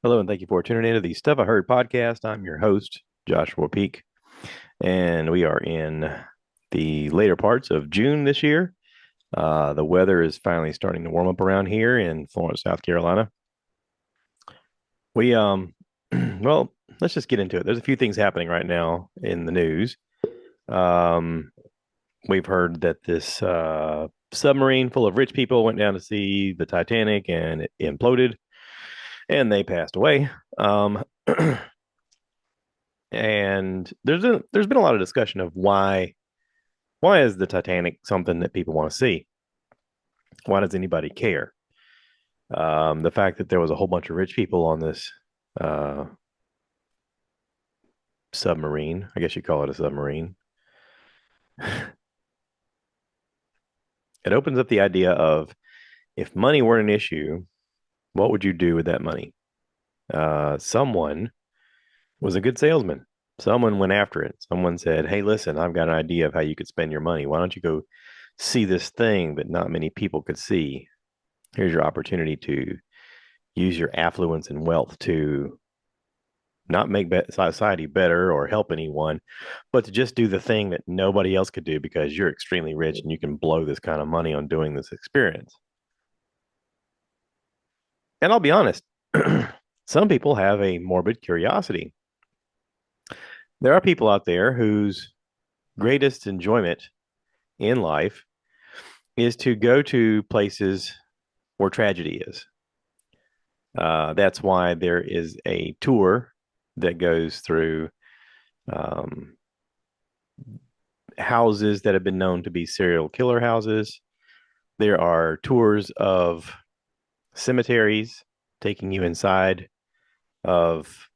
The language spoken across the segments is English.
Hello, and thank you for tuning into the Stuff I Heard podcast. I'm your host, Joshua Peak, and we are in the later parts of June this year. The weather is finally starting to warm up around here in Florence, South Carolina. We, well, let's just get into it. There's a few things happening right now in the news. Um, we've heard that this submarine full of rich people went down to see the Titanic and it imploded, and they passed away. Um, And there's been a lot of discussion of why is the Titanic something that people want to see? Why does anybody care? The fact that there was a whole bunch of rich people on this uh, submarine, I guess you call it a submarine. It opens up the idea of if money weren't an issue, what would you do with that money? Someone was a good salesman. Someone went after it. Someone said, "Hey, listen, I've got an idea of how you could spend your money. Why don't you go see this thing that not many people could see? Here's your opportunity to use your affluence and wealth to not make society better or help anyone, but to just do the thing that nobody else could do because you're extremely rich and you can blow this kind of money on doing this experience." And I'll be honest, some people have a morbid curiosity. There are people out there whose greatest enjoyment in life is to go to places where tragedy is. That's why there is a tour that goes through um, houses that have been known to be serial killer houses. There are tours of cemeteries taking you inside of,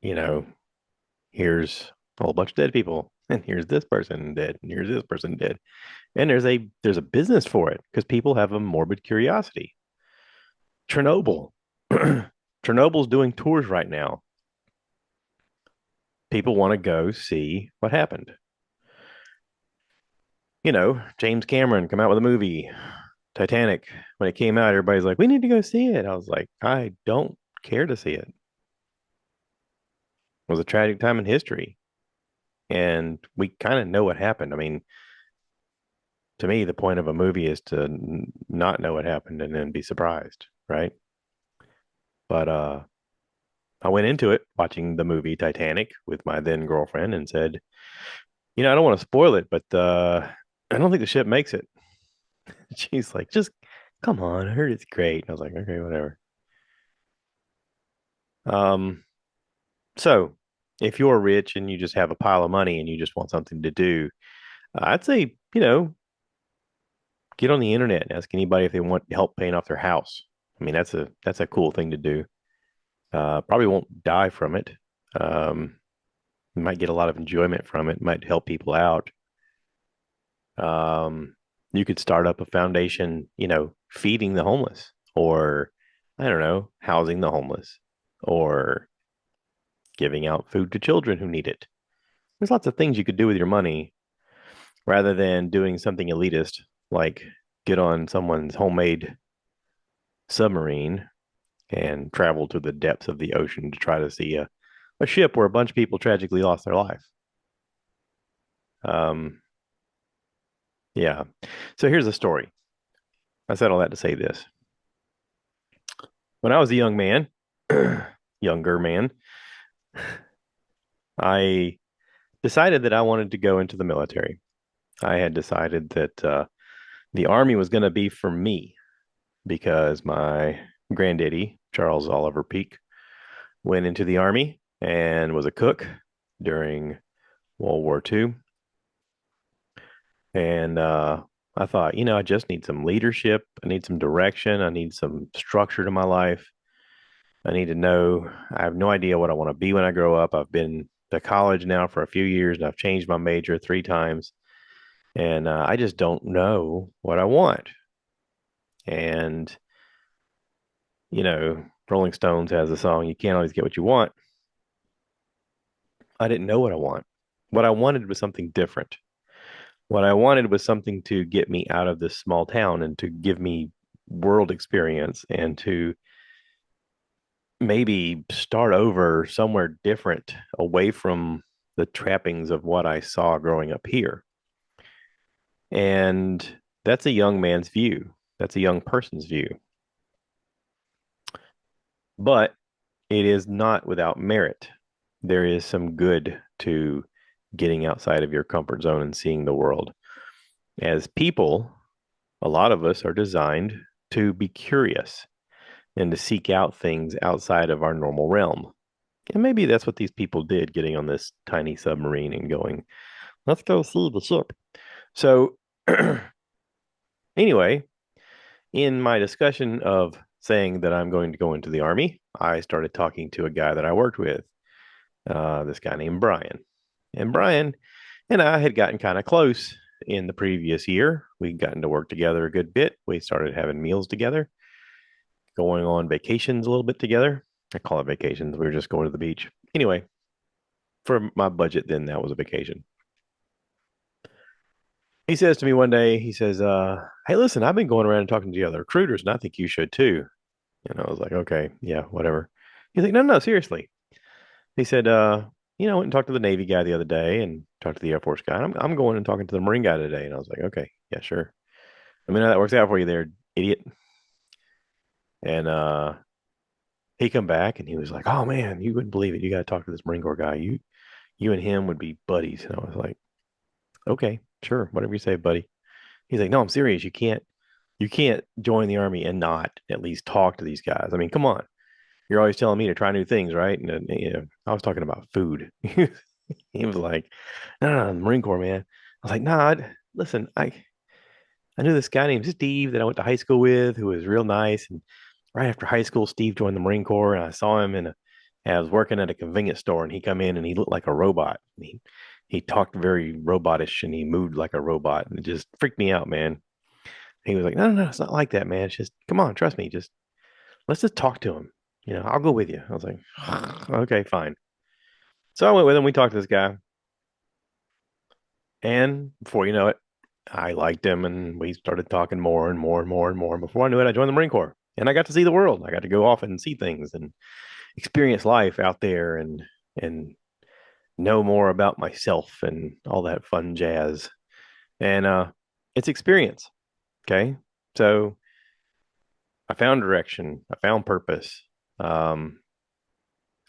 you know, here's a whole bunch of dead people, and here's this person dead, and here's this person dead. And there's a business for it because people have a morbid curiosity. Chernobyl. Chernobyl's doing tours right now. People want to go see what happened. James Cameron come out with a movie, Titanic. When it came out, everybody's like, "We need to go see it." I was like, "I don't care to see it." It was a tragic time in history, and we kind of know what happened. I mean, to me, the point of a movie is to not know what happened and then be surprised, right? But I went into it watching the movie Titanic with my then girlfriend and said, I don't want to spoil it, but I don't think the ship makes it. She's like, "Just come on, I heard it's great." And I was like, "Okay, whatever." Um, so if you're rich and you just have a pile of money and you just want something to do, I'd say, get on the internet and ask anybody if they want help paying off their house. I mean, that's a cool thing to do. Probably won't die from it. Um, you might get a lot of enjoyment from it. Might help people out. Um, you could start up a foundation, feeding the homeless, or I don't know, housing the homeless, or giving out food to children who need it. There's lots of things you could do with your money rather than doing something elitist like get on someone's homemade submarine and travel to the depths of the ocean to try to see a ship where a bunch of people tragically lost their life. Um, yeah. So here's the story. I said all that to say this. When I was a young man, younger man, I decided that I wanted to go into the military. I had decided that the army was going to be for me because my granddaddy, Charles Oliver Peak, went into the army and was a cook during World War II. And I thought, I just need some leadership. I need some direction. I need some structure to my life. I need to know. I have no idea what I want to be when I grow up. I've been to college now for a few years and I've changed my major three times. And I just don't know what I want. And, Rolling Stones has a song, "You can't always get what you want." I didn't know what I want. What I wanted was something different. What I wanted was something to get me out of this small town and to give me world experience and to maybe start over somewhere different, away from the trappings of what I saw growing up here. And that's a young man's view. That's a young person's view. But it is not without merit. There is some good to getting outside of your comfort zone and seeing the world. As people, a lot of us are designed to be curious and to seek out things outside of our normal realm. And maybe that's what these people did, getting on this tiny submarine and going, let's go see the ship. So, anyway, in my discussion of saying that I'm going to go into the army, I started talking to a guy that I worked with, this guy named Brian. And Brian and I had gotten kind of close in the previous year. We'd gotten to work together a good bit. We started having meals together, going on vacations a little bit together. I call it vacations. We were just going to the beach. Anyway, for my budget, then that was a vacation. He says to me one day, he says, hey, listen, I've been going around and talking to the other recruiters, and I think you should too. And I was like, okay, yeah, whatever. He's like, no, no, seriously. He said, I went and talked to the Navy guy the other day and talked to the Air Force guy. I'm going and talking to the Marine guy today. And I was like, okay, yeah, sure. Let me know how that works out for you there, idiot. And he come back and he was like, oh man, you wouldn't believe it. You got to talk to this Marine Corps guy. You and him would be buddies. And I was like, okay, sure, whatever you say, buddy. He's like, no, I'm serious. You can't join the army and not at least talk to these guys. I mean, come on. You're always telling me to try new things, right? And I was talking about food. He was like, no, no, no, Marine Corps, man. I was like, nah, listen, I knew this guy named Steve that I went to high school with who was real nice. And right after high school, Steve joined the Marine Corps, and I saw him and I was working at a convenience store, and he come in and he looked like a robot. And he talked very robotish and he moved like a robot, and it just freaked me out, man. He was like, no, no, no, it's not like that, man. It's just, come on, trust me. Just let's just talk to him. I'll go with you. I was like, okay, fine. So I went with him. We talked to this guy, and before you know it, I liked him, and we started talking more and more and more and more. And before I knew it, I joined the Marine Corps, and I got to see the world. I got to go off and see things and experience life out there, and know more about myself and all that fun jazz. And it's experience. Okay, so I found direction. I found purpose. Um,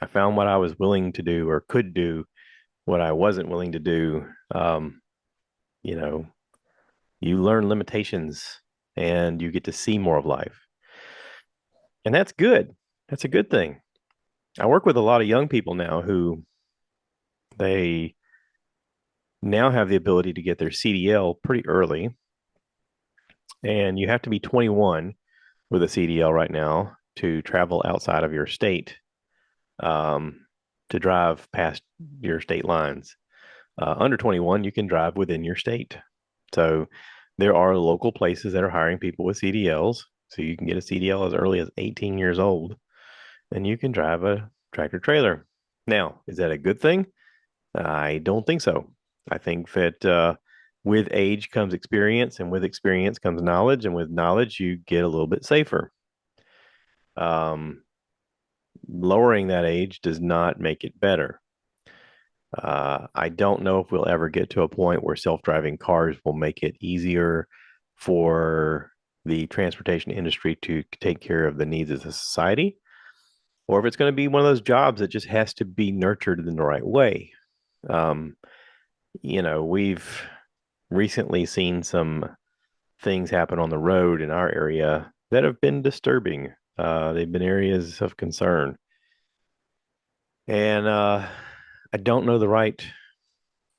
I found what I was willing to do or could do, what I wasn't willing to do. You know, you learn limitations and you get to see more of life. And that's good. That's a good thing. I work with a lot of young people now who they now have the ability to get their CDL pretty early. And you have to be 21 with a CDL right now to travel outside of your state, um, to drive past your state lines. Under 21, you can drive within your state. So there are local places that are hiring people with CDLs. So you can get a CDL as early as 18 years old and you can drive a tractor trailer. Now, is that a good thing? I don't think so. I think that with age comes experience, and with experience comes knowledge, and with knowledge, you get a little bit safer. Um, Lowering that age does not make it better. I don't know if we'll ever get to a point where self-driving cars will make it easier for the transportation industry to take care of the needs of the society, or if it's going to be one of those jobs that just has to be nurtured in the right way. Um, we've recently seen some things happen on the road in our area that have been disturbing. They've been areas of concern. And I don't know the right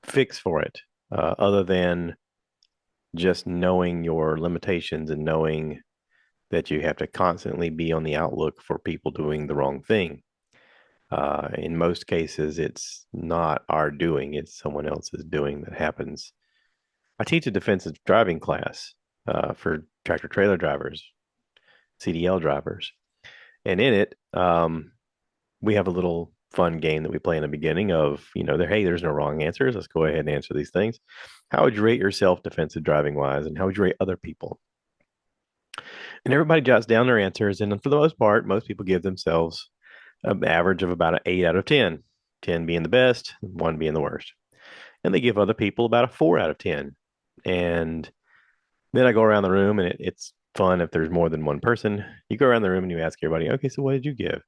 fix for it, other than just knowing your limitations and knowing that you have to constantly be on the outlook for people doing the wrong thing. In most cases, it's not our doing, it's someone else's doing that happens. I teach a defensive driving class for tractor trailer drivers, CDL drivers. And in it, we have a little fun game that we play in the beginning of, hey, there's no wrong answers. Let's go ahead and answer these things. How would you rate yourself defensive driving wise? And how would you rate other people? And everybody jots down their answers. And for the most part, most people give themselves an average of about an 8 out of 10, 10 being the best, one being the worst. And they give other people about a 4 out of 10. And then I go around the room and it's fun if there's more than one person. You go around the room and you ask everybody, okay, so what did you give?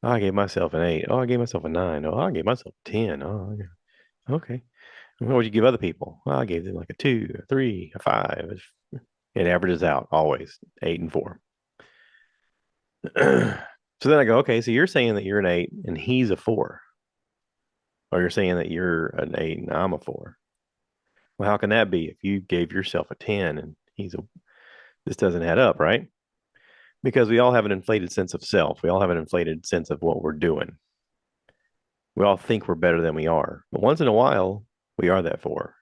Oh, I gave myself an 8. Oh, I gave myself a 9. Oh, I gave myself a 10. Oh, okay. What would you give other people? Well, I gave them like a 2, a 3, a 5. It averages out always 8 and 4. So then I go, okay, so you're saying that you're an 8 and he's a 4, or you're saying that you're an 8 and I'm a 4. Well, how can that be if you gave yourself a 10 and this doesn't add up, right? Because we all have an inflated sense of self. We all have an inflated sense of what we're doing. We all think we're better than we are. But once in a while, we are that 4.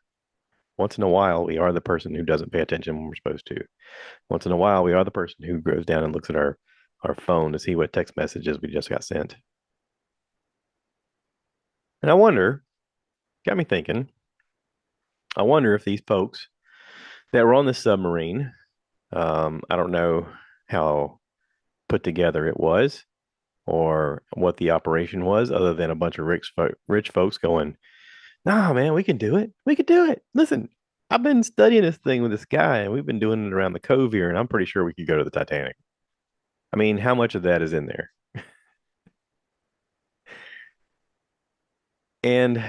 Once in a while, we are the person who doesn't pay attention when we're supposed to. Once in a while, we are the person who goes down and looks at our phone to see what text messages we just got sent. And I wonder, got me thinking, I wonder if these folks that were on the submarine, I don't know how put together it was or what the operation was, other than a bunch of rich folks going, nah, man, we can do it. We can do it. Listen, I've been studying this thing with this guy, and we've been doing it around the cove here, and I'm pretty sure we could go to the Titanic. I mean, how much of that is in there? And,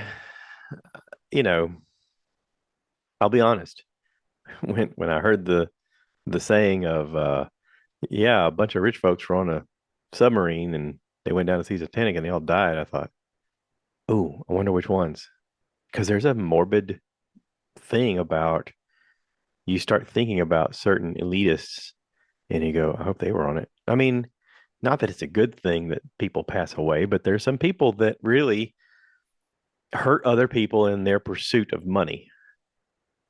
you know, I'll be honest. When I heard the saying of yeah, a bunch of rich folks were on a submarine and they went down to see Titanic and they all died, I thought, oh, I wonder which ones. Because there's a morbid thing about you start thinking about certain elitists and you go, I hope they were on it. I mean, not that it's a good thing that people pass away, but there's some people that really hurt other people in their pursuit of money.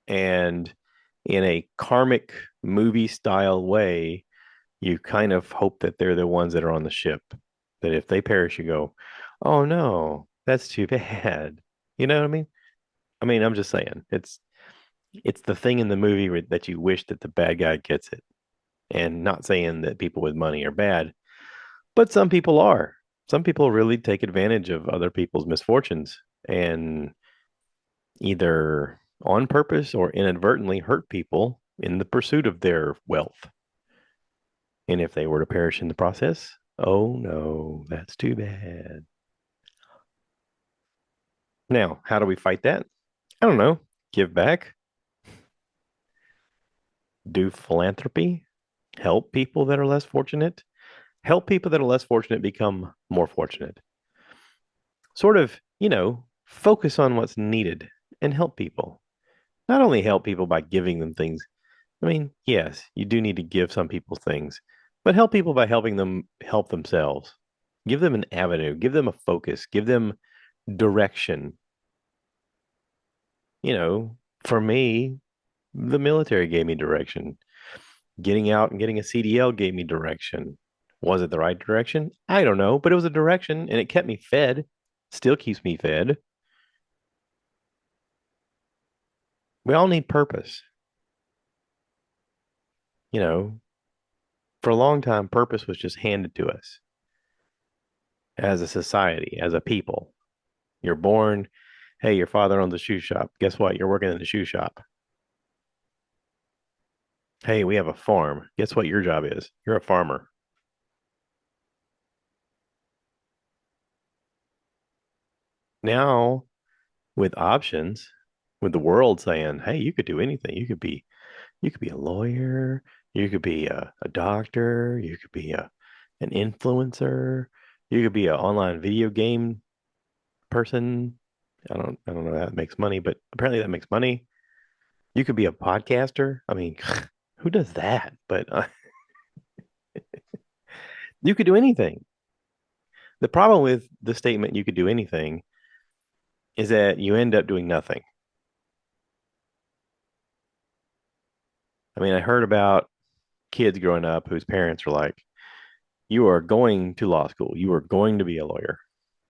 And in a karmic movie style way, you kind of hope that they're the ones that are on the ship. That if they perish, you go, oh no, that's too bad. You know what I mean? I mean, I'm just saying, it's the thing in the movie that you wish that the bad guy gets it. And not saying that people with money are bad, but some people are. Some people really take advantage of other people's misfortunes and either on purpose or inadvertently hurt people in the pursuit of their wealth. And if they were to perish in the process, oh no, that's too bad. Now, how do we fight that? I don't know. Give back, do philanthropy, help people that are less fortunate, help people that are less fortunate become more fortunate. Sort of, focus on what's needed and help people. Not only help people by giving them things. I mean, yes, you do need to give some people things, but help people by helping them help themselves. Give them an avenue, give them a focus, give them direction. For me, the military gave me direction. Getting out and getting a CDL gave me direction. Was it the right direction? I don't know, but it was a direction and it kept me fed. Still keeps me fed. We all need purpose. You know, for a long time, purpose was just handed to us as a society, as a people. You're born, hey, your father owns a shoe shop. Guess what? You're working in the shoe shop. Hey, we have a farm. Guess what your job is? You're a farmer. Now, with options, with the world saying, hey, you could do anything. You could be a lawyer, you could be a doctor, you could be an influencer, you could be an online video game person. I don't know how that makes money, but apparently that makes money. You could be a podcaster. I mean, who does that? But you could do anything. The problem with the statement you could do anything is that you end up doing nothing. I mean, I heard about kids growing up whose parents were like, you are going to law school. You are going to be a lawyer.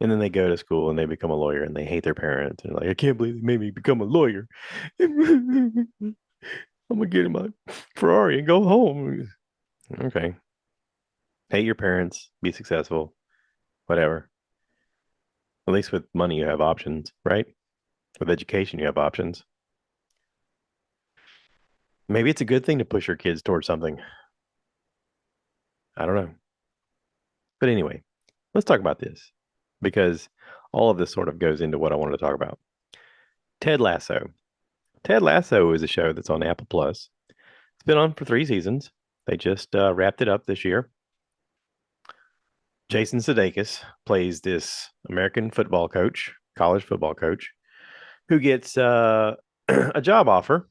And then they go to school and they become a lawyer and they hate their parents. And they're like, I can't believe they made me become a lawyer. I'm gonna get in my Ferrari and go home. Okay. Hate your parents, be successful. whatever. At least with money, you have options, right? With education, you have options. Maybe it's a good thing to push your kids towards something. I don't know. But anyway, let's talk about this because all of this sort of goes into what I wanted to talk about. Ted Lasso. Ted Lasso is a show that's on Apple Plus. It's been on for 3 seasons. They just wrapped it up this year. Jason Sudeikis plays this American football coach, college football coach, who gets a job offer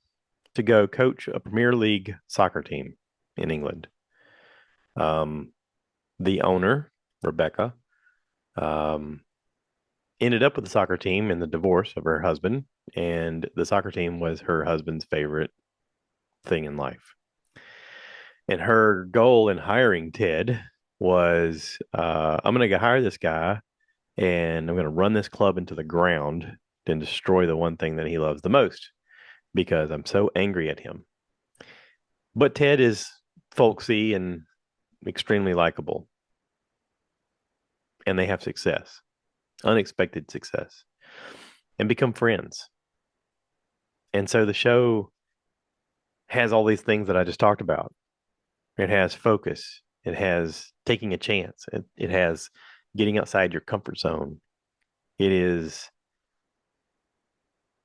to go coach a Premier League soccer team in England. Um, the owner, Rebecca, um, ended up with the soccer team in the divorce of her husband, and the soccer team was her husband's favorite thing in life. And her goal in hiring Ted was I'm going to go hire this guy and I'm going to run this club into the ground and destroy the one thing that he loves the most because I'm so angry at him. But Ted is folksy and extremely likable, and they have success, unexpected success, and become friends. And so the show has all these things that I just talked about. It has focus, it has taking a chance, it has getting outside your comfort zone. It is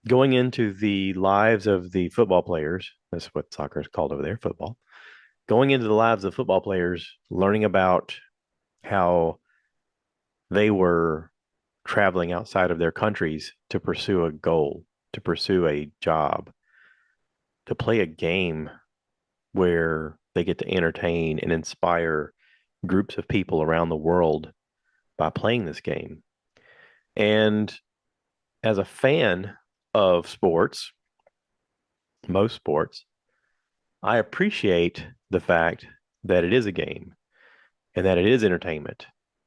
going into the lives of the football players. That's what soccer is called over there, football. Going into the lives of football players, learning about how they were traveling outside of their countries to pursue a goal, to pursue a job, to play a game where they get to entertain and inspire groups of people around the world by playing this game. And as a fan of sports, most sports, I appreciate the fact that it is a game and that it is entertainment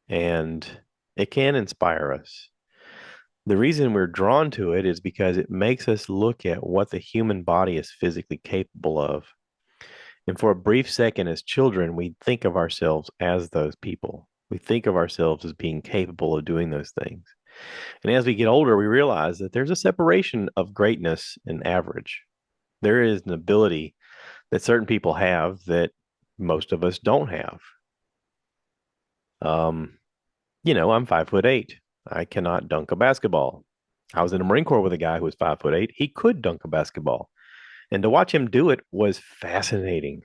and it can inspire us. The reason we're drawn to it is because it makes us look at what the human body is physically capable of. And for a brief second, as children, we think of ourselves as those people. We think of ourselves as being capable of doing those things. And as we get older, we realize that there's a separation of greatness and average. There is an ability that certain people have that most of us don't have. Um, I'm 5'8". I cannot dunk a basketball. I was in the Marine Corps with a guy who was 5'8". He could dunk a basketball. And to watch him do it was fascinating.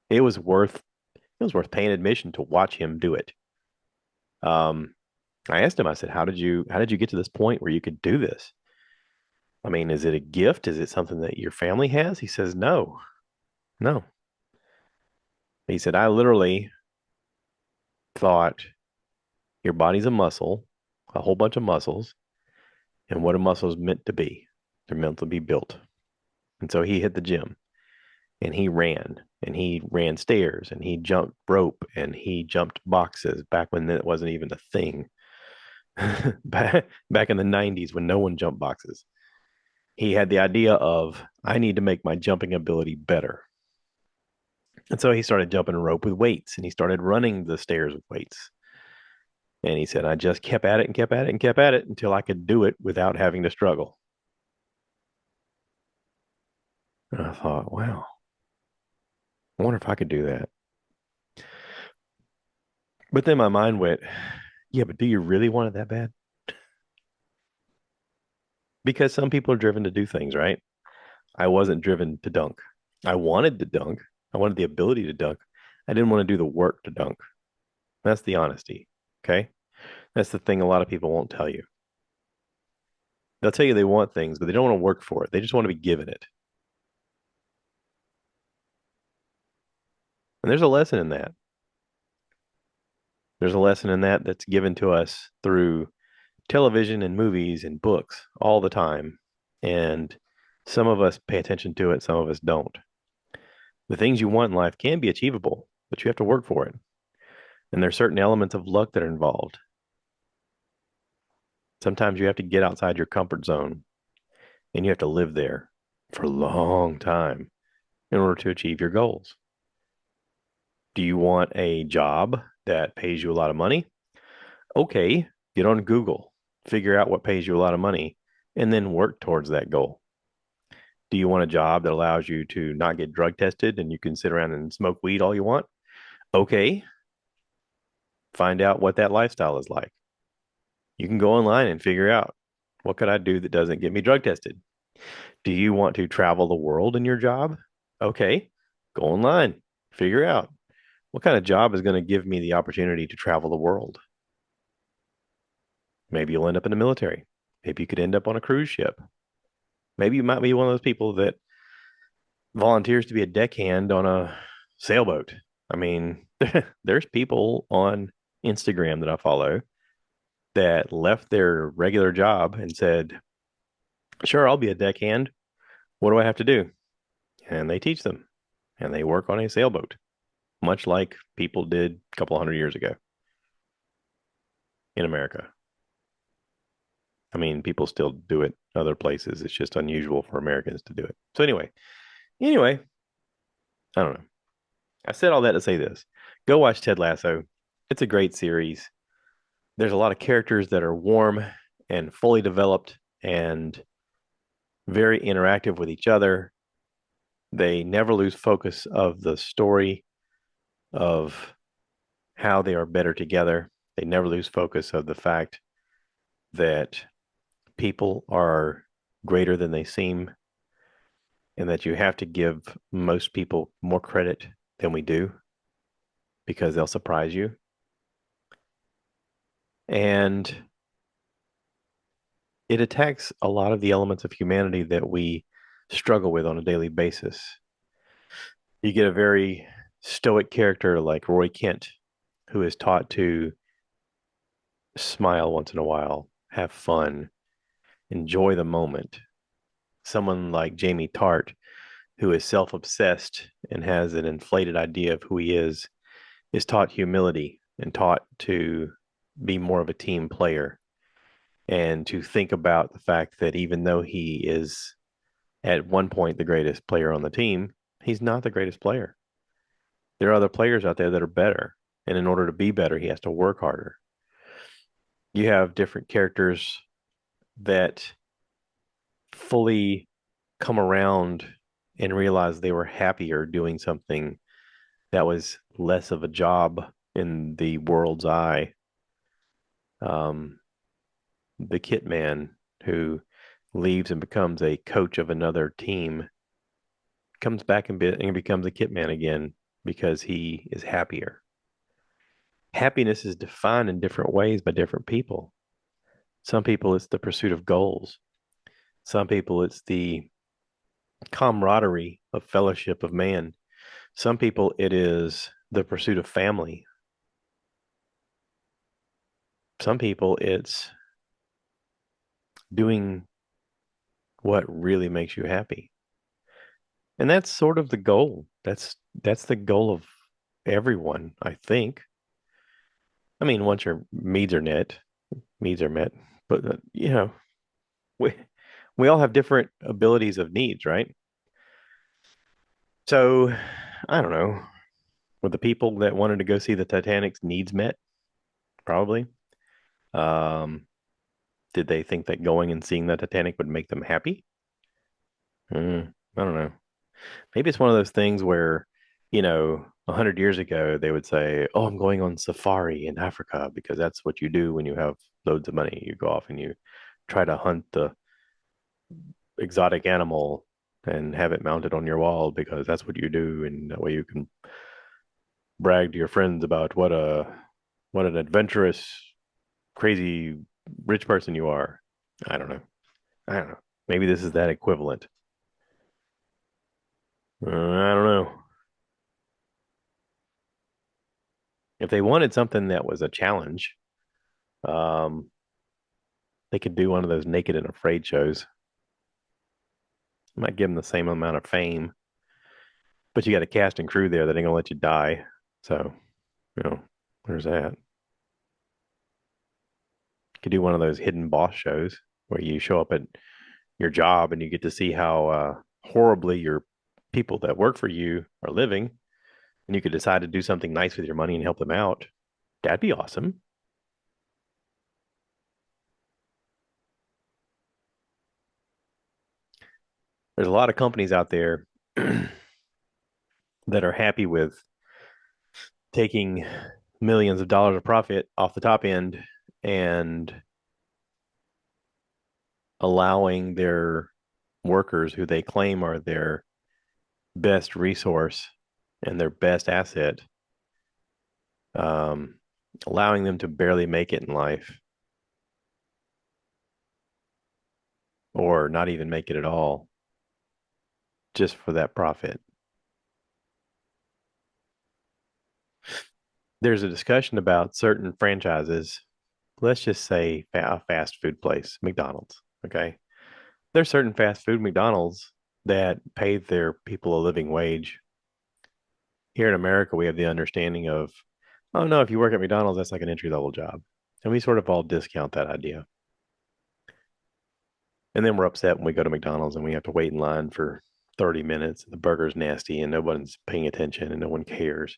It was worth paying admission to watch him do it. Um, I asked him, I said, how did you get to this point where you could do this? I mean, is it a gift? Is it something that your family has? He says, no, no. He said, I literally thought your body's a muscle, a whole bunch of muscles, and what a muscle is meant to be. They're meant to be built. And so he hit the gym and he ran stairs and he jumped rope and he jumped boxes back when that wasn't even a thing. back in the 90s when no one jumped boxes. He had the idea of, I need to make my jumping ability better. And so he started jumping rope with weights and he started running the stairs with weights. And he said, I just kept at it and kept at it and kept at it until I could do it without having to struggle. And I thought, wow, I wonder if I could do that. But then my mind went, yeah, but do you really want it that bad? Because some people are driven to do things, right? I wasn't driven to dunk. I wanted to dunk. I wanted the ability to dunk. I didn't want to do the work to dunk. That's the honesty. Okay. That's the thing a lot of people won't tell you. They'll tell you they want things, but they don't want to work for it. They just want to be given it. And there's a lesson in that. There's a lesson in that that's given to us through television and movies and books all the time. And some of us pay attention to it, some of us don't. The things you want in life can be achievable, but you have to work for it. And there's certain elements of luck that are involved. Sometimes you have to get outside your comfort zone and you have to live there for a long time in order to achieve your goals. Do you want a job that pays you a lot of money? Okay, get on Google, figure out what pays you a lot of money, and then work towards that goal. Do you want a job that allows you to not get drug tested and you can sit around and smoke weed all you want? Okay, find out what that lifestyle is like. You can go online and figure out what could I do that doesn't get me drug tested? Do you want to travel the world in your job? Okay, go online, figure out what kind of job is going to give me the opportunity to travel the world. Maybe you'll end up in the military. Maybe you could end up on a cruise ship. Maybe you might be one of those people that volunteers to be a deckhand on a sailboat. I mean, there's people on Instagram that I follow that left their regular job and said, "Sure, I'll be a deckhand. What do I have to do?" And they teach them and they work on a sailboat, much like people did a couple hundred years ago in America. I mean, people still do it other places. It's just unusual for Americans to do it. So anyway, I don't know. I said all that to say this. Go watch Ted Lasso. It's a great series. There's a lot of characters that are warm and fully developed and very interactive with each other. They never lose focus of the story of how they are better together. They never lose focus of the fact that people are greater than they seem and that you have to give most people more credit than we do because they'll surprise you. And it attacks a lot of the elements of humanity that we struggle with on a daily basis. You get a very stoic character like Roy Kent, who is taught to smile once in a while, have fun, enjoy the moment. Someone like Jamie Tart, who is self obsessed and has an inflated idea of who he is taught humility and taught to be more of a team player and to think about the fact that even though he is at one point the greatest player on the team, he's not the greatest player. There are other players out there that are better. And in order to be better, he has to work harder. You have different characters that fully come around and realize they were happier doing something that was less of a job in the world's eye. Um, the kit man who leaves and becomes a coach of another team comes back and becomes a kit man again because he is happier. Happiness is defined in different ways by different people. Some people, it's the pursuit of goals. Some people, it's the camaraderie of fellowship of man. Some people, it is the pursuit of family. Some people, it's doing what really makes you happy. And that's sort of the goal. That's the goal of everyone, I think. I mean, once your needs are met, but we we all have different abilities of needs, right? So, I don't know. Were the people that wanted to go see the Titanic's needs met? Probably. Um, did they think that going and seeing the Titanic would make them happy? I don't know. Maybe it's one of those things where, 100 years ago, they would say, "Oh, I'm going on safari in Africa because that's what you do when you have loads of money. You go off and you try to hunt the exotic animal and have it mounted on your wall because that's what you do, and that way you can brag to your friends about what an adventurous, crazy, rich person you are." I don't know. I don't know. Maybe this is that equivalent. I don't know. If they wanted something that was a challenge, um, they could do one of those naked and afraid shows. Might give them the same amount of fame, but you got a cast and crew there that ain't gonna let you die. So, you know, there's that. You could do one of those hidden boss shows where you show up at your job and you get to see how horribly your people that work for you are living, and you could decide to do something nice with your money and help them out. That'd be awesome. There's a lot of companies out there that are happy with taking millions of dollars of profit off the top end and allowing their workers who they claim are their best resource and their best asset, um, allowing them to barely make it in life or not even make it at all just for that profit. There's a discussion about certain franchises. Let's just say a fast food place, McDonald's. Okay. There's certain fast food McDonald's that pay their people a living wage. Here in America, we have the understanding of, oh no, if you work at McDonald's, that's like an entry level job. And we sort of all discount that idea. And then we're upset when we go to McDonald's and we have to wait in line for 30 minutes. And the burger's nasty and nobody's paying attention and no one cares.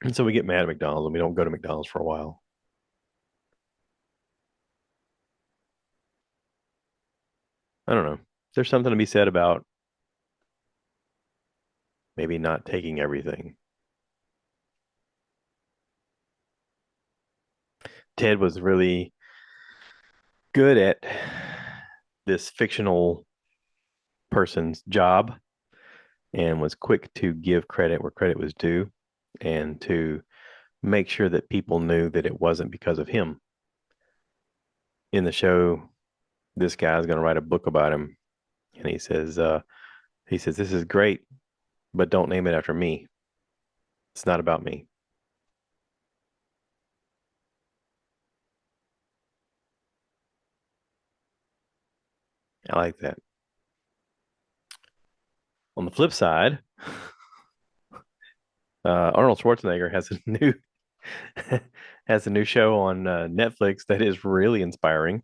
And so we get mad at McDonald's and we don't go to McDonald's for a while. I don't know. There's something to be said about maybe not taking everything. Ted was really good at this fictional person's job and was quick to give credit where credit was due and to make sure that people knew that it wasn't because of him. In the show, this guy's going to write a book about him, and he says, this is great, but don't name it after me. It's not about me. I like that. On the flip side, Arnold Schwarzenegger has a new has a new show on Netflix that is really inspiring,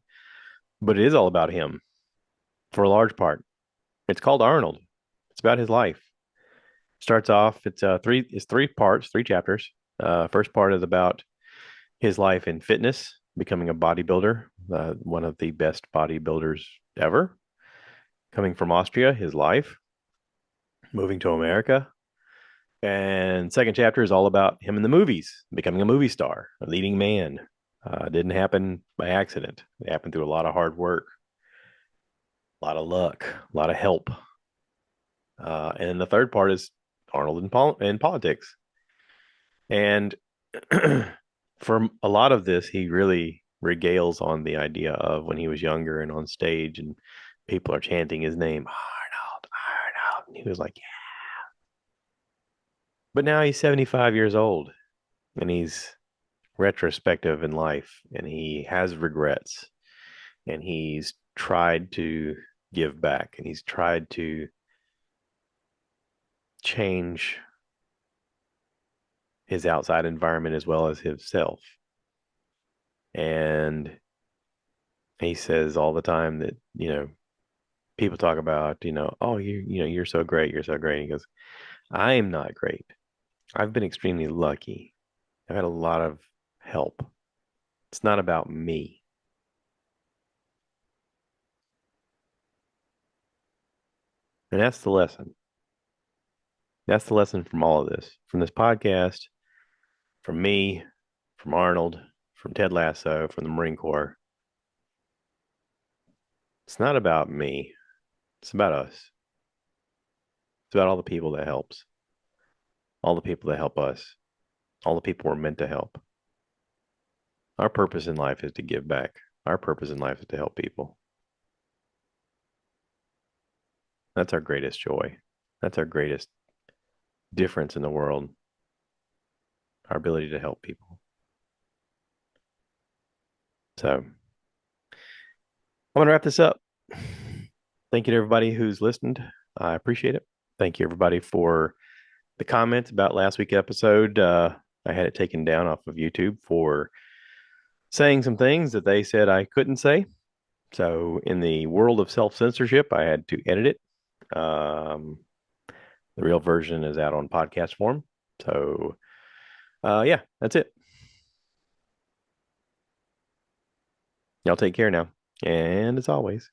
but it is all about him for a large part. It's called Arnold. It's about his life. Starts off, it's three parts, three chapters. First part is about his life in fitness, becoming a bodybuilder, one of the best bodybuilders ever. Coming from Austria, his life, moving to America. And second chapter is all about him in the movies, becoming a movie star, a leading man. Didn't happen by accident. It happened through a lot of hard work, a lot of luck, a lot of help. And the third part is Arnold in politics. And for a lot of this, he really regales on the idea of when he was younger and on stage and people are chanting his name, Arnold, Arnold. And he was like, yeah. But now he's 75 years old and he's retrospective in life and he has regrets and he's tried to give back and he's tried to change his outside environment as well as himself. And he says all the time that, people talk about, oh, you're so great, you're so great. He goes, I am not great. I've been extremely lucky. I've had a lot of help. It's not about me. And that's the lesson. That's the lesson from all of this, from this podcast, from me, from Arnold, from Ted Lasso, from the Marine Corps. It's not about me. It's about us. It's about all the people that helps, all the people that help us, all the people we're meant to help. Our purpose in life is to give back. Our purpose in life is to help people. That's our greatest joy. That's our greatest difference in the world, our ability to help people. So I'm going to wrap this up. Thank you to everybody who's listened. I appreciate it. Thank you, everybody, for the comments about last week's episode. I had it taken down off of YouTube for saying some things that they said I couldn't say. So, in the world of self censorship, I had to edit it. The real version is out on podcast form. So, yeah, that's it. Y'all take care now. And as always,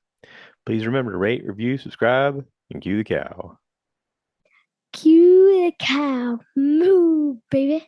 Please remember to rate, review, subscribe, and cue the cow. Cue the cow. Moo, baby.